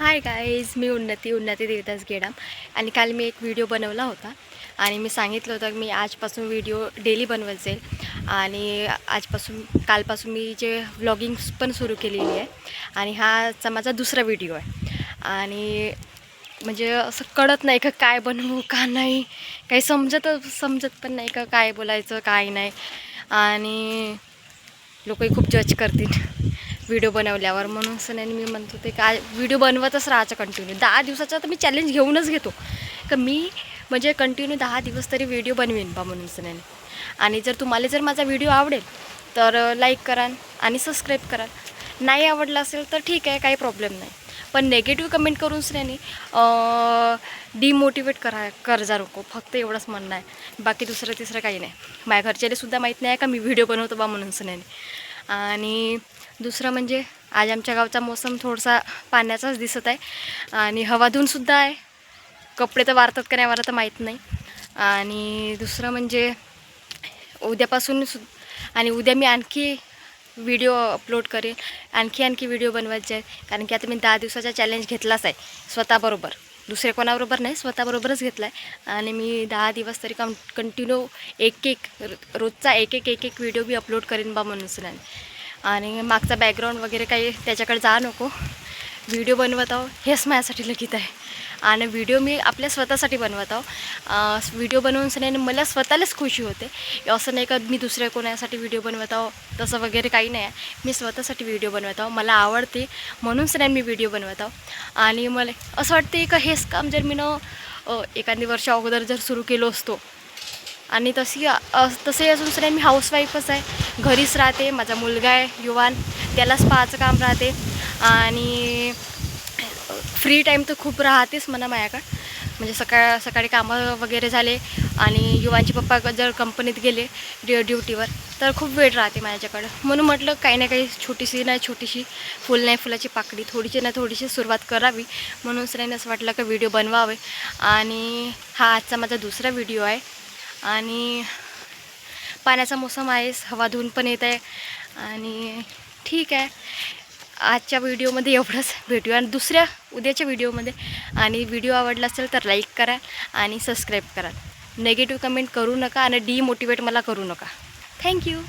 Hi guys, मी उन्नती देवदास गेडाम. आणि काल मी एक व्हिडिओ बनवला होता आणि मी सांगितलं होतं की मी आजपासून व्हिडिओ डेली बनवत जाईल. आणि कालपासून मी जे व्लॉगिंग्स पण सुरू केलेली आहे. आणि हाचा माझा दुसरा व्हिडिओ आहे. आणि म्हणजे असं कळत नाही का काय बनवू का नाही, काही समजत पण नाही का काय बोलायचं काय नाही. आणि लोकही खूप जज करतील व्हिडिओ बनवल्यावर. म्हणून सण्याने मी म्हणत होते काय व्हिडिओ बनवतच राहायचं कंटिन्यू 10 दिवसाचा. तर मी चॅलेंज घेऊनच घेतो का मी म्हणजे कंटिन्यू 10 दिवस तरी व्हिडिओ बनवेन बा म्हणून सण्याने. आणि तुम्हाला जर माझा व्हिडिओ आवडेल तर लाईक कराल आणि सबस्क्राईब कराल. नाही आवडला असेल तर ठीक आहे, काही प्रॉब्लेम नाही. पण नेगेटिव्ह कमेंट करून सण्याने डिमोटिवेट कर जा नको, फक्त एवढंच म्हणणं आहे. बाकी दुसरं तिसरं काही नाही. माझ्या घरच्यालासुद्धा माहीत नाही का मी व्हिडिओ बनवतो बा म्हणून सण्याने. आणि दुसरं म्हणजे आज आमच्या गावचा मोसम थोडासा पाण्याचाच दिसत आहे. आणि हवा धुऊनसुद्धा आहे. कपडे तर वारतात का नाही वारत माहीत नाही. आणि दुसरं म्हणजे उद्यापासून आणि उद्या मी आणखी व्हिडिओ अपलोड करेन, आणखी व्हिडिओ बनवत जाईल. कारण की आता मी 10 दिवसाचा चॅलेंज घेतलाच आहे स्वतःबरोबर, दुसरे कोणाबरोबर नाही, स्वतःबरोबरच घेतला आहे. आणि मी 10 दिवस तरी कंटिन्यू रोजचा एक व्हिडिओ मी अपलोड करेन बा म्हणून सुनाने. आणि मागचा बॅकग्राऊंड वगैरे काही त्याच्याकडे जा नको. व्हिडिओ बनवत आहो हेच माझ्यासाठी लगीत आहे. आणि व्हिडिओ मी आपल्या स्वतःसाठी बनवत आहो. व्हिडिओ बनवून सण्याने मला स्वतःलाच खुशी होते. असं नाही का मी दुसऱ्या कोणासाठी व्हिडिओ बनवत आहो तसं वगैरे काही नाही आहे. मी स्वतःसाठी व्हिडिओ बनवत आहो, मला आवडते म्हणून सण्याने मी व्हिडिओ बनवत आहो. आणि मला असं वाटते का हेच काम जर मी एखादी वर्ष अगोदर जर सुरू केलो असतो. आणि तसे असून सर मी हाऊसवाईफच आहे, घरीच राहते. माझा मुलगा आहे युवान, त्यालाच पाहायचं काम राहते. आणि फ्री टाईम तर खूप राहतेच म्हणा माझ्याकडं. म्हणजे सकाळी कामं वगैरे झाले आणि युवांचे पप्पा जर कंपनीत गेले ड्युटीवर तर खूप वेळ राहते माझ्याकडं. म्हणून म्हटलं काही ना काही छोटीशी फुल नाही फुलाची पाकळी थोडीशी सुरुवात करावी. म्हणून सरांनी असं वाटलं का व्हिडिओ बनवावे. आणि हा आजचा माझा दुसरा व्हिडिओ आहे. आणि पाण्याचा मोसम आहे, हवा धुवून पण येत आहे. आणि ठीक आहे, आजच्या व्हिडिओमध्ये एवढंच. भेटूया आणि उद्याच्या व्हिडिओमध्ये. आणि व्हिडिओ आवडला असेल तर लाईक करा आणि सबस्क्राईब करा. नेगेटिव्ह कमेंट करू नका आणि डिमोटिवेट मला करू नका. थँक्यू.